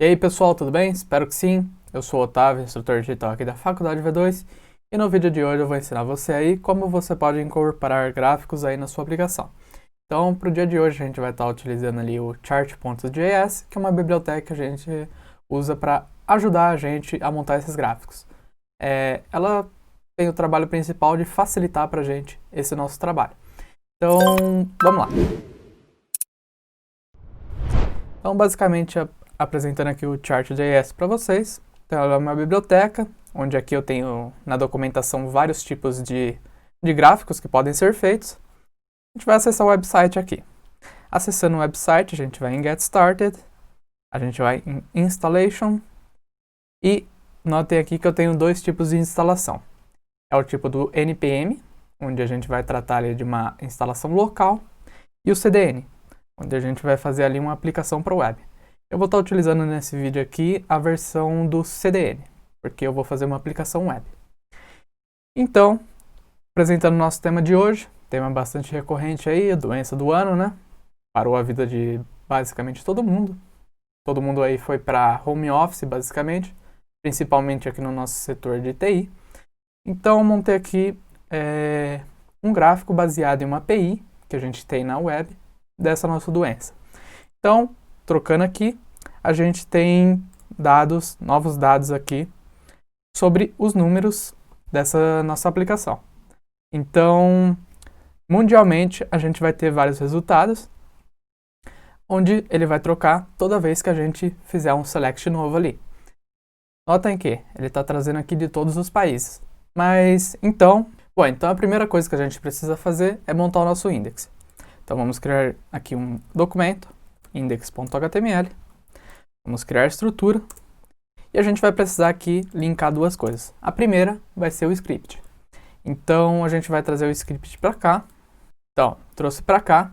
E aí pessoal, tudo bem? Espero que sim. Eu sou o Otávio, instrutor digital aqui da Faculdade V2 e no vídeo de hoje eu vou ensinar você aí como você pode incorporar gráficos aí na sua aplicação. Então, para o dia de hoje a gente vai estar utilizando ali o chart.js, que é uma biblioteca que a gente usa para ajudar a gente a montar esses gráficos. Ela tem o trabalho principal de facilitar para a gente esse nosso trabalho. Então, vamos lá. Então, basicamente, apresentando aqui o chart.js para vocês. Então, ela é uma biblioteca, onde aqui eu tenho na documentação vários tipos de gráficos que podem ser feitos. A gente vai acessar o website aqui. Acessando o website, a gente vai em Get Started, a gente vai em Installation e notem aqui que eu tenho dois tipos de instalação. É o tipo do NPM, onde a gente vai tratar ali de uma instalação local, e o CDN, onde a gente vai fazer ali uma aplicação para o web. Eu vou estar utilizando nesse vídeo aqui a versão do CDN, porque eu vou fazer uma aplicação web. Então, apresentando o nosso tema de hoje, tema bastante recorrente aí, a doença do ano, né? Parou a vida de basicamente todo mundo. Todo mundo aí foi para home office, basicamente, principalmente aqui no nosso setor de TI. Então, eu montei aqui um gráfico baseado em uma API que a gente tem na web dessa nossa doença. Então, trocando aqui, a gente tem dados, novos dados aqui sobre os números dessa nossa aplicação. Então, mundialmente, a gente vai ter vários resultados, onde ele vai trocar toda vez que a gente fizer um select novo ali. Notem que ele está trazendo aqui de todos os países. Mas, então a primeira coisa que a gente precisa fazer é montar o nosso index. Então, vamos criar aqui um documento, index.html. Vamos criar a estrutura. E a gente vai precisar aqui linkar duas coisas. A primeira vai ser o script. Então, a gente vai trazer o script para cá. Então, trouxe para cá.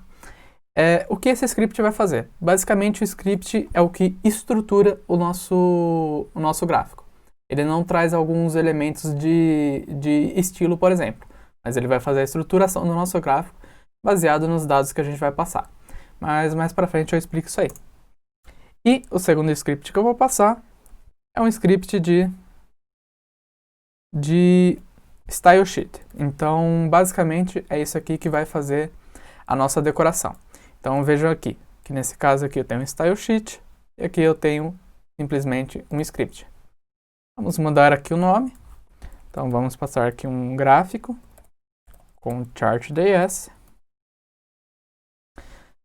O que esse script vai fazer? Basicamente, o script é o que estrutura o nosso gráfico. Ele não traz alguns elementos de estilo, por exemplo. Mas ele vai fazer a estruturação do nosso gráfico baseado nos dados que a gente vai passar. Mas mais para frente eu explico isso aí. E o segundo script que eu vou passar é um script de style sheet. Então, basicamente, é isso aqui que vai fazer a nossa decoração. Então, vejam aqui, que nesse caso aqui eu tenho um style sheet e aqui eu tenho simplesmente um script. Vamos mudar aqui o nome. Então, vamos passar aqui um gráfico com chart.js.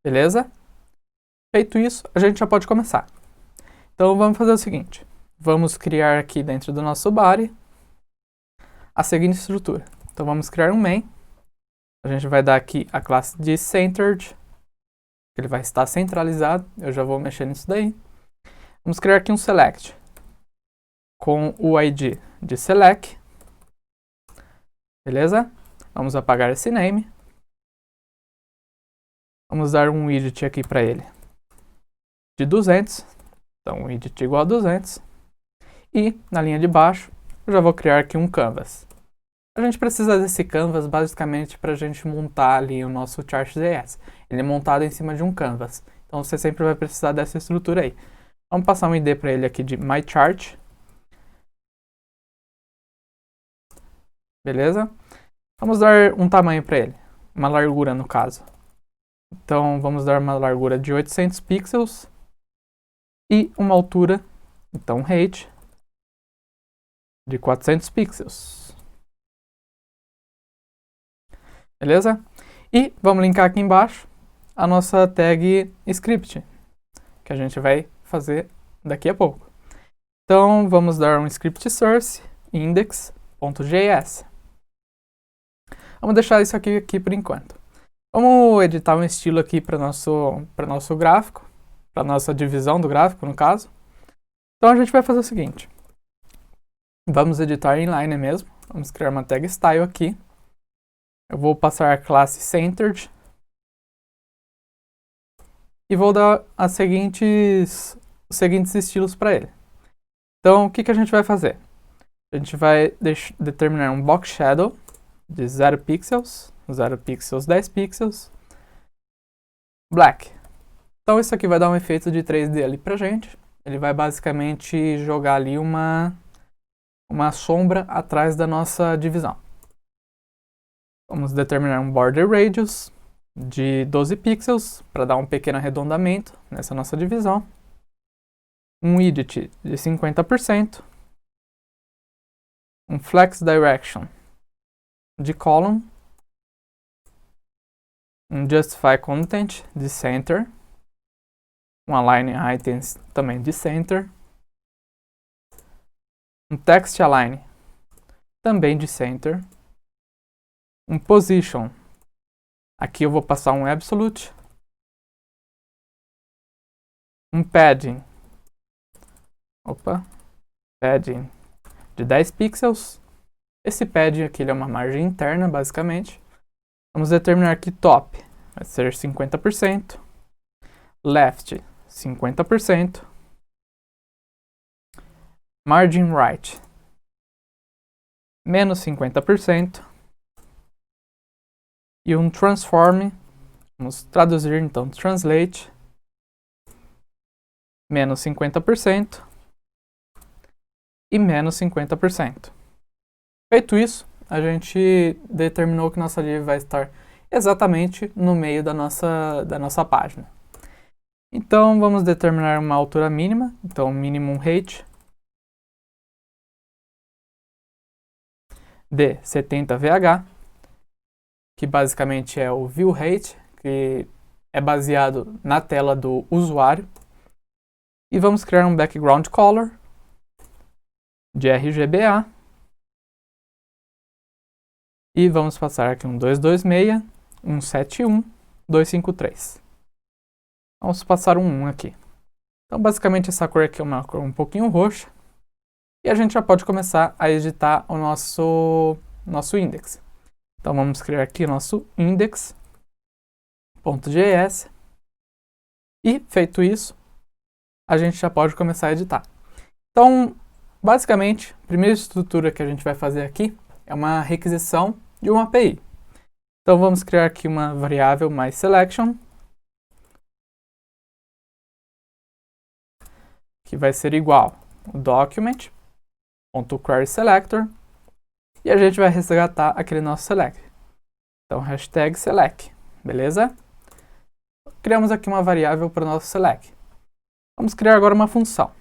Beleza? Feito isso, a gente já pode começar. Então, vamos fazer o seguinte. Vamos criar aqui dentro do nosso body a seguinte estrutura. Então, vamos criar um main. A gente vai dar aqui a classe de centered. Ele vai estar centralizado. Eu já vou mexer nisso daí. Vamos criar aqui um select com o ID de select. Beleza? Vamos apagar esse name. Vamos dar um widget aqui para ele de 200. Então, widget igual a 200. E na linha de baixo, eu já vou criar aqui um canvas. A gente precisa desse canvas basicamente para a gente montar ali o nosso chart.js. Ele é montado em cima de um canvas. Então, você sempre vai precisar dessa estrutura aí. Vamos passar um ID para ele aqui de myChart. Beleza? Vamos dar um tamanho para ele. Uma largura, no caso. Então, vamos dar uma largura de 800 pixels. E uma altura, então height, de 400 pixels. Beleza? E vamos linkar aqui embaixo a nossa tag script, que a gente vai fazer daqui a pouco. Então, vamos dar um script source index.js. Vamos deixar isso aqui por enquanto. Vamos editar um estilo aqui para nosso gráfico, para nossa divisão do gráfico, no caso. Então, a gente vai fazer o seguinte. Vamos editar inline mesmo. Vamos criar uma tag style aqui. Eu vou passar a classe centered. E vou dar os seguintes estilos para ele. Então, o que a gente vai fazer? A gente vai determinar um box shadow de 0 pixels, 0 pixels, 10 pixels, black. Então, isso aqui vai dar um efeito de 3D ali pra gente. ele vai basicamente jogar ali uma sombra atrás da nossa divisão. Vamos determinar um border radius de 12 pixels para dar um pequeno arredondamento nessa nossa divisão. Um width de 50%. Um flex direction de column. Um justify content de center. Um align items também de center. Um text align também de center. Um position. Aqui eu vou passar um absolute. Um padding. Padding de 10 pixels. Esse padding aqui ele é uma margem interna, basicamente. Vamos determinar que top vai ser 50%. Left, 50%. Margin right, menos 50%. E um transform, vamos traduzir então, translate, menos 50% e menos 50%. Feito isso, a gente determinou que nossa div vai estar exatamente no meio da nossa página. Então, vamos determinar uma altura mínima, então minimum height de 70 VH, que basicamente é o view height, que é baseado na tela do usuário. E vamos criar um background color de RGBA. E vamos passar aqui um 226, 171, 253. Vamos passar um 1 aqui. Então, basicamente, essa cor aqui é uma cor um pouquinho roxa. E a gente já pode começar a editar o nosso index. Então, vamos criar aqui o nosso index.js. E, feito isso, a gente já pode começar a editar. Então, basicamente, a primeira estrutura que a gente vai fazer aqui é uma requisição de uma API. Então, vamos criar aqui uma variável mySelection, que vai ser igual ao document.querySelector, e a gente vai resgatar aquele nosso select. Então, hashtag select, beleza? Criamos aqui uma variável para o nosso select. Vamos criar agora uma função.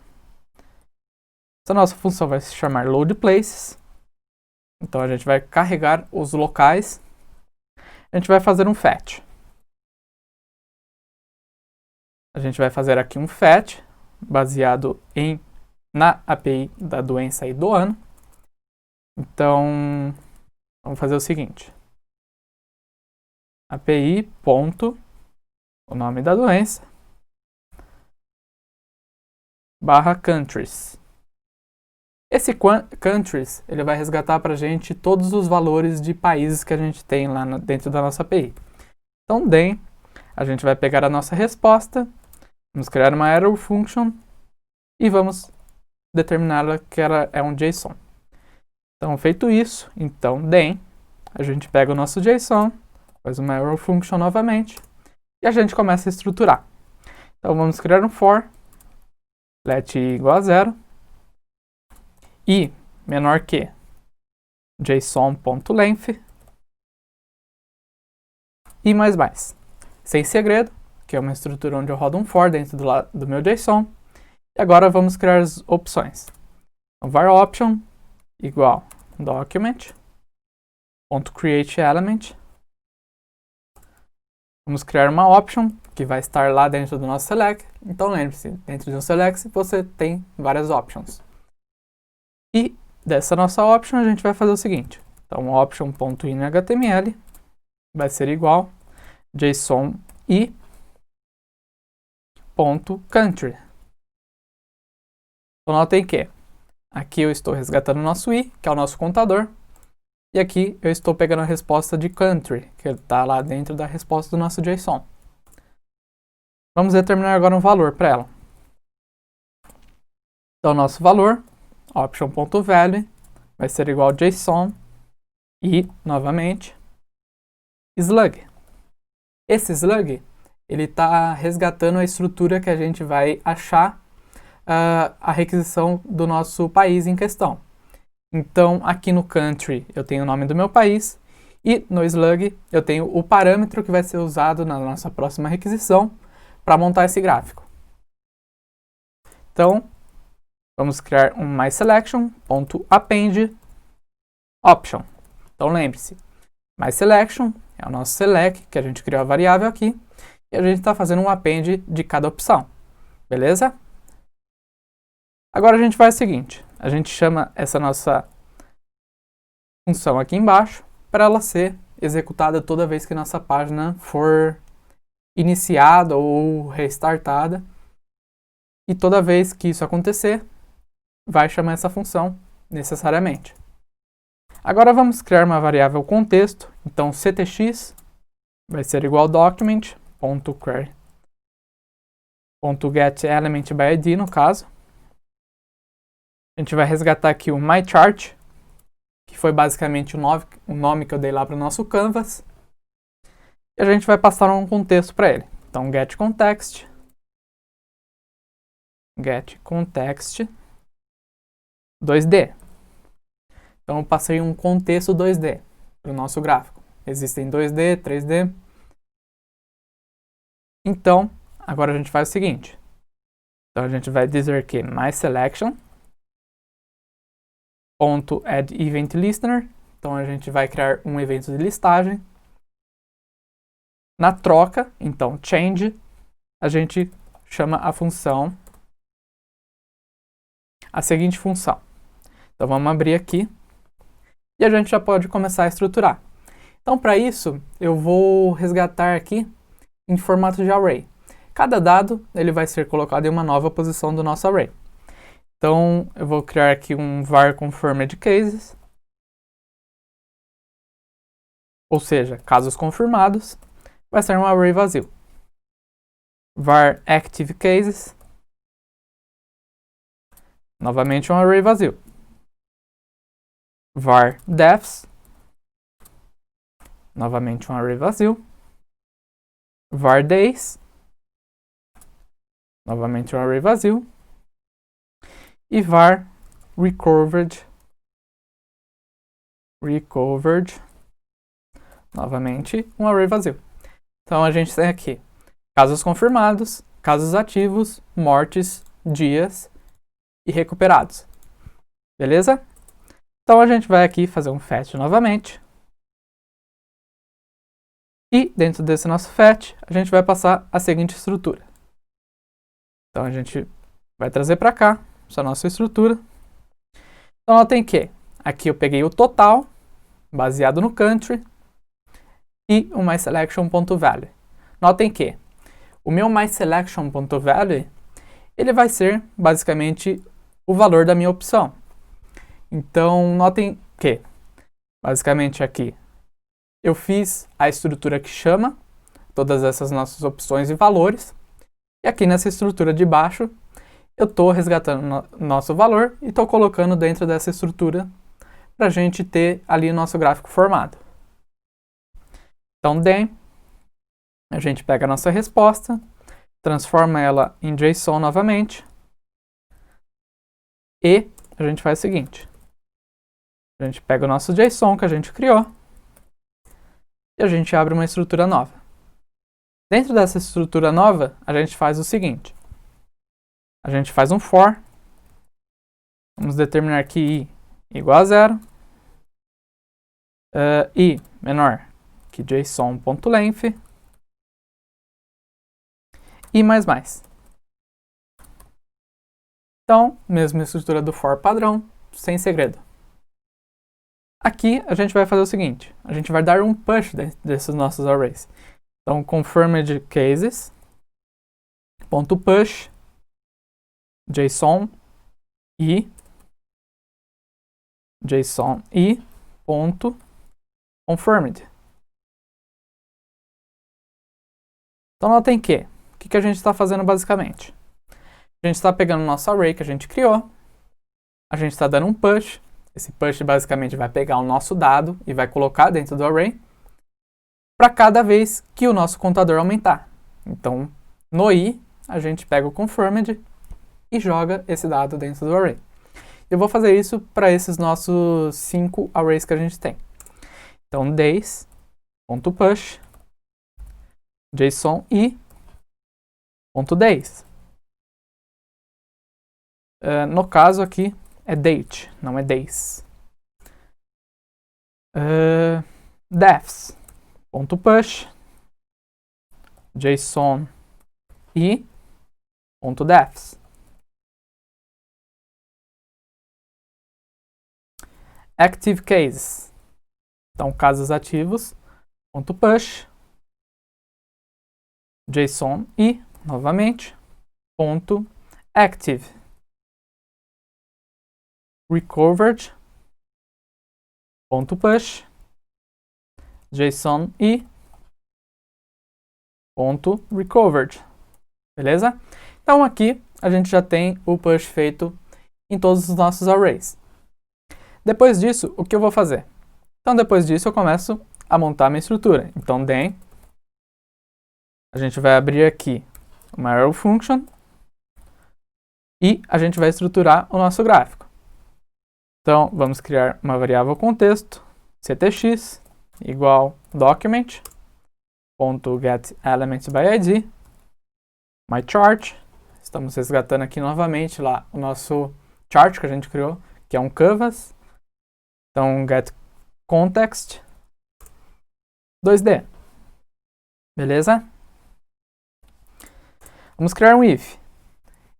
Essa nossa função vai se chamar loadPlaces. Então, a gente vai carregar os locais. A gente vai fazer um fetch. A gente vai fazer aqui um fetch baseado na API da doença e do ano. Então, vamos fazer o seguinte. API ponto, o nome da doença, barra countries. Esse countries, ele vai resgatar para a gente todos os valores de países que a gente tem lá dentro da nossa API. Então, then, a gente vai pegar a nossa resposta, vamos criar uma error function e vamos determiná-la que ela é um JSON. Então, feito isso, então, then, a gente pega o nosso JSON, faz uma error function novamente e a gente começa a estruturar. Então, vamos criar um for, let i igual a 0, e menor que json.length e mais. Sem segredo, que é uma estrutura onde eu rodo um for dentro do meu JSON. E agora vamos criar as opções. Então, var option igual document.createElement. Vamos criar uma option que vai estar lá dentro do nosso select. Então lembre-se, dentro de um select você tem várias options. E dessa nossa option a gente vai fazer o seguinte. Então option.inHTML vai ser igual JSON i.country. Então notem que aqui eu estou resgatando o nosso i, que é o nosso contador, e aqui eu estou pegando a resposta de country, que está lá dentro da resposta do nosso JSON. Vamos determinar agora um valor para ela. Então nosso valor, option.value, vai ser igual a JSON e, novamente, slug. Esse slug, ele está resgatando a estrutura que a gente vai achar a requisição do nosso país em questão. Então, aqui no country eu tenho o nome do meu país e no slug eu tenho o parâmetro que vai ser usado na nossa próxima requisição para montar esse gráfico. Então, vamos criar um mySelection.append option. Então, lembre-se, mySelection é o nosso select, que a gente criou a variável aqui, e a gente está fazendo um append de cada opção, beleza? Agora a gente faz o seguinte, a gente chama essa nossa função aqui embaixo para ela ser executada toda vez que nossa página for iniciada ou restartada. E toda vez que isso acontecer, vai chamar essa função necessariamente. Agora vamos criar uma variável contexto. Então ctx vai ser igual document.getElementById no caso. A gente vai resgatar aqui o myChart, que foi basicamente o nome que eu dei lá para o nosso canvas. E a gente vai passar um contexto para ele. Então getContext 2D. Então eu passei um contexto 2D para o nosso gráfico. Existem 2D, 3D. Então, agora a gente faz o seguinte. Então a gente vai dizer que mySelection.addEventListener. Então a gente vai criar um evento de listagem. Na troca, então change, a gente chama a seguinte função. Então vamos abrir aqui e a gente já pode começar a estruturar. Então para isso eu vou resgatar aqui em formato de array. Cada dado ele vai ser colocado em uma nova posição do nosso array. Então eu vou criar aqui um var confirmed cases, ou seja, casos confirmados, vai ser um array vazio. Var active cases, novamente um array vazio. Var deaths, novamente um array vazio. Var days, novamente um array vazio. E var recovered, novamente um array vazio. Então a gente tem aqui casos confirmados, casos ativos, mortes, dias e recuperados. Beleza? Então a gente vai aqui fazer um fetch novamente. E dentro desse nosso fetch, a gente vai passar a seguinte estrutura. Então a gente vai trazer para cá essa nossa estrutura. Então notem que aqui eu peguei o total, baseado no country, e o mySelection.value. Notem que o meu mySelection.value ele vai ser basicamente o valor da minha opção. Então notem que basicamente aqui eu fiz a estrutura que chama todas essas nossas opções e valores, e aqui nessa estrutura de baixo eu estou resgatando nosso valor e estou colocando dentro dessa estrutura para a gente ter ali o nosso gráfico formado. Então, then, a gente pega a nossa resposta, transforma ela em JSON novamente e a gente faz o seguinte. A gente pega o nosso JSON que a gente criou e a gente abre uma estrutura nova. Dentro dessa estrutura nova, a gente faz o seguinte. A gente faz um for. Vamos determinar que i igual a 0. I menor que JSON.length. E mais. Então, mesma estrutura do for padrão, sem segredo. Aqui a gente vai fazer o seguinte. A gente vai dar um push desses nossos arrays. Então, confirmed cases ponto push JSON e ponto confirmed. Então notem que o que a gente está fazendo basicamente? A gente está pegando o nosso array que a gente criou, a gente está dando um push. Esse push basicamente vai pegar o nosso dado e vai colocar dentro do array para cada vez que o nosso contador aumentar. Então no i a gente pega o confirmed e joga esse dado dentro do array. Eu vou fazer isso para esses nossos 5 arrays que a gente tem. Então, days.push JSON i.days. No caso aqui é date, não é days. Defs.push JSON i.defs. Active cases. Então, casos ativos, .push, JSON e, novamente, .active. Recovered, .push, JSON e, .recovered. Beleza? Então, aqui a gente já tem o push feito em todos os nossos arrays. Depois disso, o que eu vou fazer? Então, depois disso, eu começo a montar minha estrutura. Então, then, a gente vai abrir aqui uma arrow function e a gente vai estruturar o nosso gráfico. Então, vamos criar uma variável contexto, ctx, igual document.getElementsById, myChart. Estamos resgatando aqui novamente lá o nosso chart que a gente criou, que é um canvas. Então, getContext 2D. Beleza? Vamos criar um if.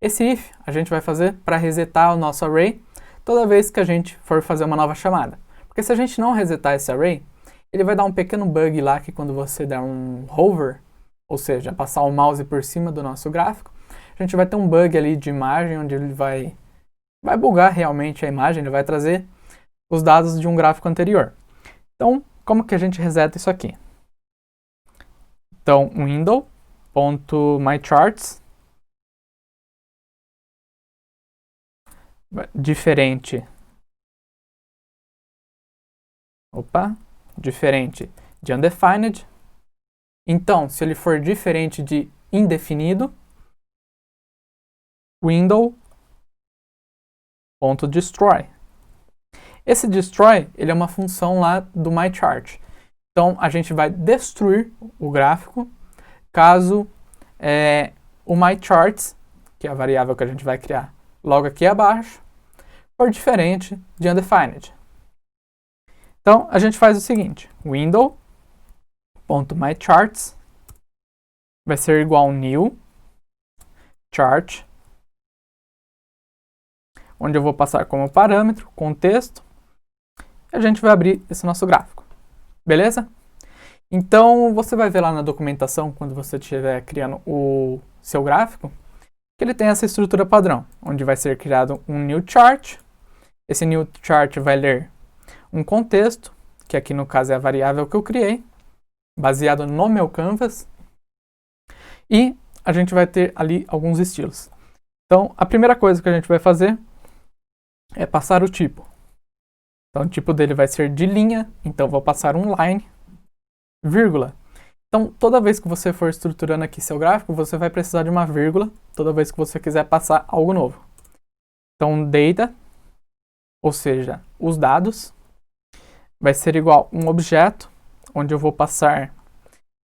Esse if a gente vai fazer para resetar o nosso array toda vez que a gente for fazer uma nova chamada. Porque se a gente não resetar esse array, ele vai dar um pequeno bug lá que quando você der um hover, ou seja, passar o mouse por cima do nosso gráfico, a gente vai ter um bug ali de imagem onde ele vai bugar realmente a imagem, ele vai trazer os dados de um gráfico anterior. Então, como que a gente reseta isso aqui? Então, window.myCharts diferente de undefined. Então, se ele for diferente de indefinido, window.destroy. Esse destroy, ele é uma função lá do myChart. Então, a gente vai destruir o gráfico caso o myCharts, que é a variável que a gente vai criar logo aqui abaixo, for diferente de undefined. Então, a gente faz o seguinte, window.myCharts vai ser igual a new chart, onde eu vou passar como parâmetro, contexto, e a gente vai abrir esse nosso gráfico. Beleza? Então, você vai ver lá na documentação, quando você estiver criando o seu gráfico, que ele tem essa estrutura padrão, onde vai ser criado um new chart. Esse new chart vai ler um contexto, que aqui no caso é a variável que eu criei, baseado no meu canvas, e a gente vai ter ali alguns estilos. Então, a primeira coisa que a gente vai fazer é passar o tipo. Então, o tipo dele vai ser de linha, então vou passar um line, vírgula. Então, toda vez que você for estruturando aqui seu gráfico, você vai precisar de uma vírgula, toda vez que você quiser passar algo novo. Então, data, ou seja, os dados, vai ser igual a um objeto, onde eu vou passar,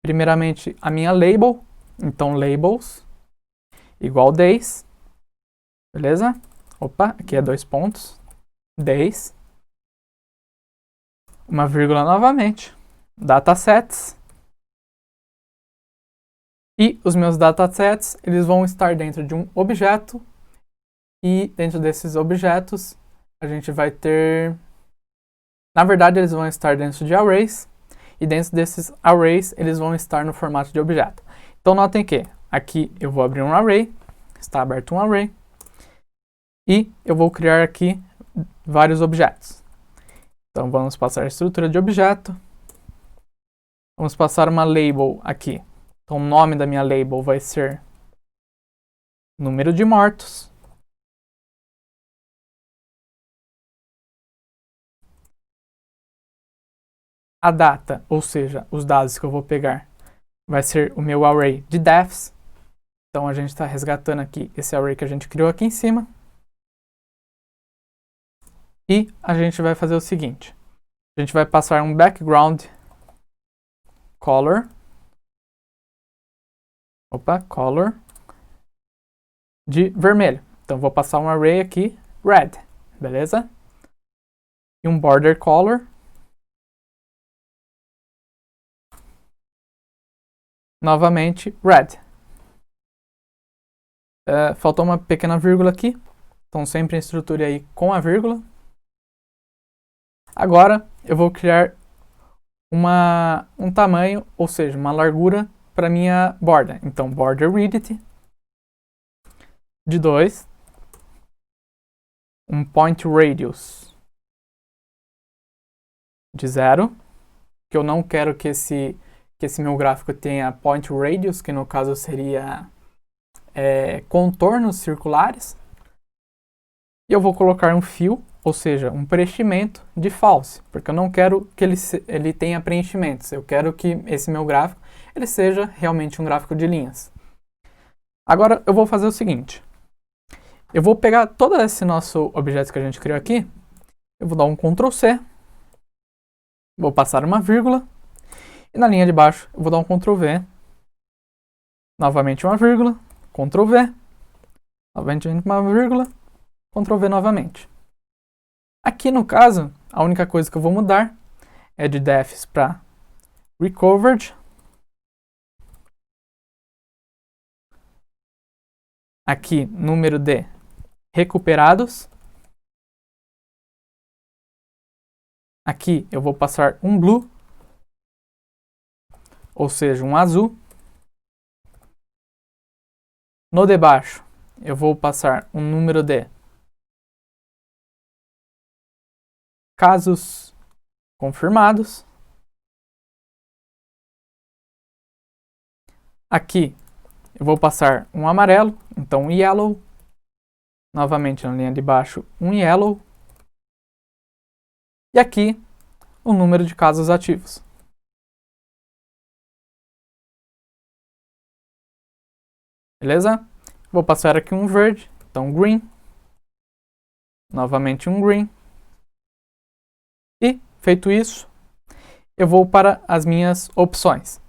primeiramente, a minha label. Então, labels, igual days, beleza? Aqui é 2 pontos, days, uma vírgula novamente, datasets, e os meus datasets, eles vão estar dentro de um objeto, e dentro desses objetos, a gente vai ter... Na verdade, eles vão estar dentro de arrays, e dentro desses arrays, eles vão estar no formato de objeto. Então, notem que aqui eu vou abrir um array, está aberto um array, e eu vou criar aqui vários objetos. Então, vamos passar a estrutura de objeto, vamos passar uma label aqui. Então, o nome da minha label vai ser número de mortos. A data, ou seja, os dados que eu vou pegar, vai ser o meu array de deaths. Então a gente está resgatando aqui esse array que a gente criou aqui em cima. E a gente vai fazer o seguinte. A gente vai passar um background color. Color de vermelho. Então vou passar um array aqui, red, beleza? E um border color. Novamente, red. Faltou uma pequena vírgula aqui. Então sempre estruture aí com a vírgula. Agora eu vou criar um tamanho, ou seja, uma largura para minha borda. Então border width de 2. Um point radius de 0. Que eu não quero que esse meu gráfico tenha point radius, que no caso seria contornos circulares. E eu vou colocar um fill, ou seja, um preenchimento de false, porque eu não quero que ele tenha preenchimentos. Eu quero que esse meu gráfico ele seja realmente um gráfico de linhas. Agora eu vou fazer o seguinte. Eu vou pegar todo esse nosso objeto que a gente criou aqui, eu vou dar um Ctrl C, vou passar uma vírgula, e na linha de baixo eu vou dar um Ctrl V, novamente uma vírgula, Ctrl V, novamente uma vírgula, Ctrl V novamente. Aqui no caso, a única coisa que eu vou mudar é de defs para recovered. Aqui, número de recuperados. Aqui eu vou passar um blue, ou seja, um azul. No de baixo, eu vou passar um número de casos confirmados. Aqui eu vou passar um amarelo, então um yellow. Novamente na linha de baixo, um yellow. E aqui o número de casos ativos. Beleza? Vou passar aqui um verde, então green. Novamente um green. E, feito isso, eu vou para as minhas opções.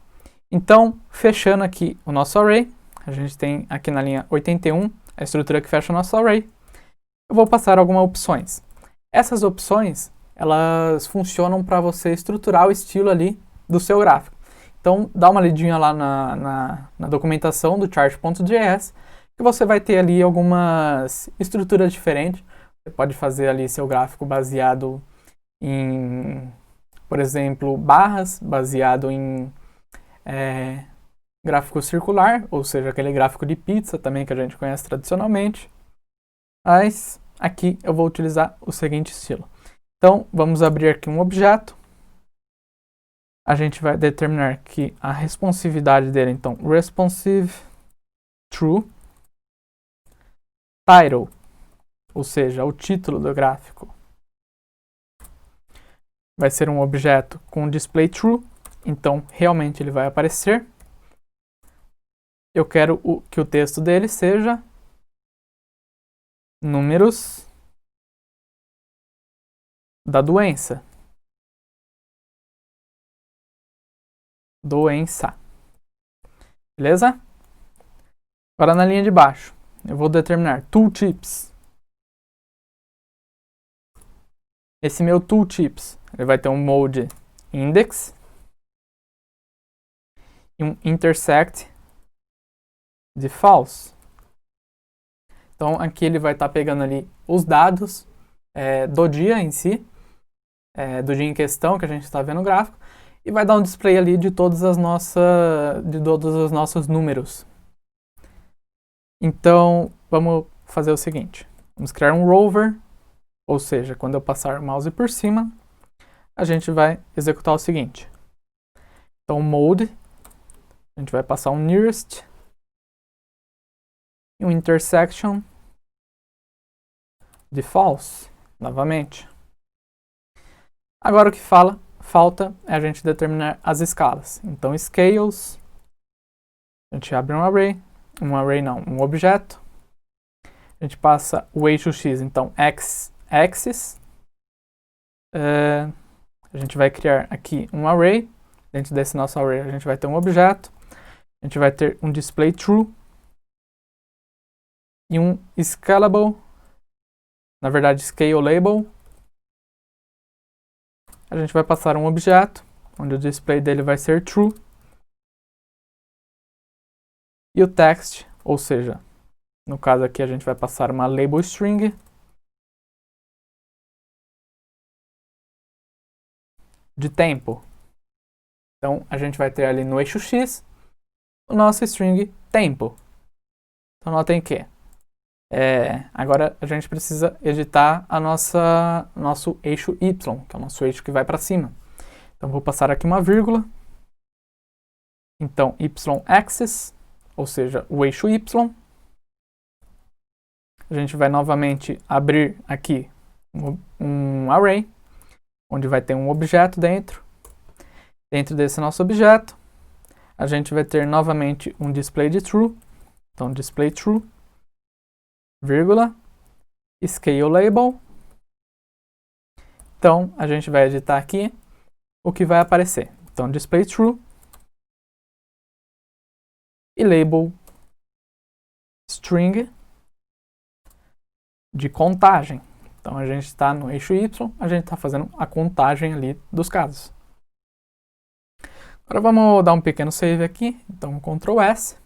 Então, fechando aqui o nosso array, a gente tem aqui na linha 81, a estrutura que fecha o nosso array, eu vou passar algumas opções. Essas opções, elas funcionam para você estruturar o estilo ali do seu gráfico. Então, dá uma lidinha lá na documentação do chart.js, que você vai ter ali algumas estruturas diferentes. Você pode fazer ali seu gráfico baseado em, por exemplo, barras, baseado em gráfico circular, ou seja, aquele gráfico de pizza também que a gente conhece tradicionalmente. Mas aqui eu vou utilizar o seguinte estilo. Então, vamos abrir aqui um objeto. A gente vai determinar que a responsividade dele, então, responsive true. Title, ou seja, o título do gráfico, vai ser um objeto com display true, então realmente ele vai aparecer. Eu quero que o texto dele seja números da doença. Doença. Beleza? Agora na linha de baixo, eu vou determinar tooltips. Esse meu tooltips, ele vai ter um mode index e um intersect de false. Então aqui ele vai estar pegando ali os dados do dia em si, do dia em questão que a gente está vendo no gráfico, e vai dar um display ali de todos os nossos números. Então vamos fazer o seguinte, vamos criar um rover, ou seja, quando eu passar o mouse por cima, a gente vai executar o seguinte. Então mode, a gente vai passar um nearest e um intersection de false, novamente. Agora o que falta é a gente determinar as escalas. Então scales, a gente abre um array, um array não, um objeto. A gente passa o eixo x, então axis. A gente vai criar aqui um array. Dentro desse nosso array a gente vai ter um objeto. A gente vai ter um display true e um scalable, na verdade scalable. A gente vai passar um objeto, onde o display dele vai ser true. E o text, ou seja, no caso aqui a gente vai passar uma label string. De tempo. Então a gente vai ter ali no eixo x o nosso string tempo. Então notem que agora a gente precisa editar nosso eixo y, que é o nosso eixo que vai para cima. Então vou passar aqui uma vírgula. Então y-axis, ou seja, o eixo y. A gente vai novamente abrir aqui um array, onde vai ter um objeto dentro. Dentro desse nosso objeto, a gente vai ter novamente um display de true. Então display true, vírgula, scalable. Então a gente vai editar aqui o que vai aparecer. Então display true e label string de contagem. Então a gente está no eixo y, a gente está fazendo a contagem ali dos casos. Agora vamos dar um pequeno save aqui, então Ctrl S.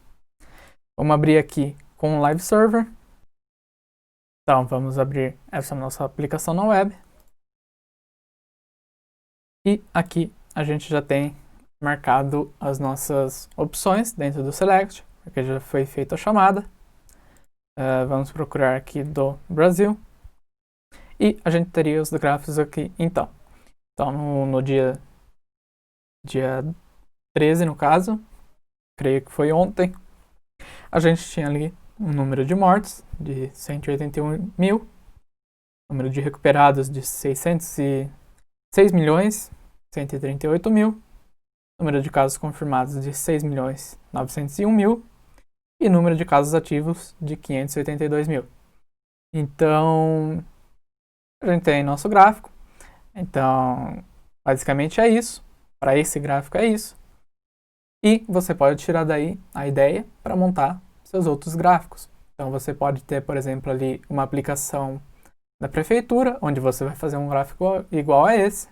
Vamos abrir aqui com o Live Server. Então vamos abrir essa nossa aplicação na web. E aqui a gente já tem marcado as nossas opções dentro do Select, porque já foi feita a chamada. Vamos procurar aqui do Brasil. E a gente teria os gráficos aqui, então. Então no dia 13, no caso, creio que foi ontem, a gente tinha ali um número de mortes de 181 mil, número de recuperados de 606 milhões 138 mil, número de casos confirmados de 6 milhões 901 mil e número de casos ativos de 582 mil. Então, a gente tem nosso gráfico. Então, basicamente é isso. Para esse gráfico é isso. E você pode tirar daí a ideia para montar seus outros gráficos. Então você pode ter, por exemplo, ali uma aplicação da prefeitura, onde você vai fazer um gráfico igual a esse,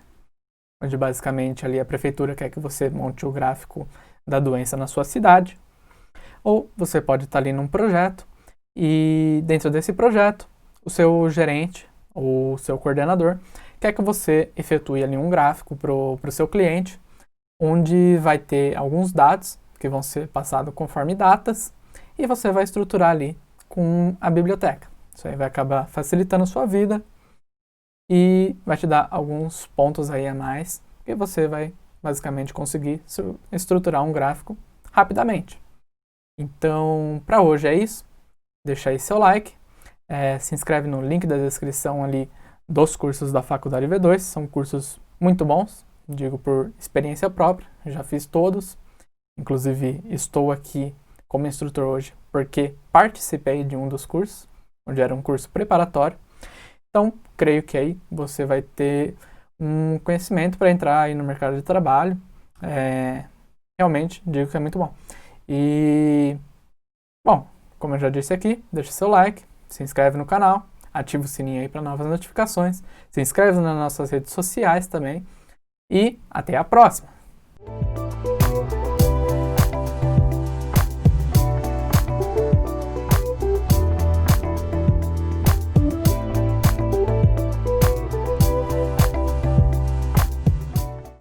onde basicamente ali a prefeitura quer que você monte o gráfico da doença na sua cidade. Ou você pode estar ali num projeto e dentro desse projeto o seu gerente ou o seu coordenador quer que você efetue ali um gráfico para o seu cliente, onde vai ter alguns dados que vão ser passados conforme datas e você vai estruturar ali com a biblioteca. Isso aí vai acabar facilitando a sua vida e vai te dar alguns pontos aí a mais que você vai basicamente conseguir estruturar um gráfico rapidamente. Então, para hoje é isso. Deixa aí seu like, se inscreve no link da descrição ali dos cursos da Faculdade V2, são cursos muito bons. Digo por experiência própria, já fiz todos, inclusive estou aqui como instrutor hoje porque participei de um dos cursos, onde era um curso preparatório. Então, creio que aí você vai ter um conhecimento para entrar aí no mercado de trabalho. Realmente, digo que é muito bom. E, bom, como eu já disse aqui, deixa seu like, se inscreve no canal, ativa o sininho aí para novas notificações, se inscreve nas nossas redes sociais também. E até a próxima!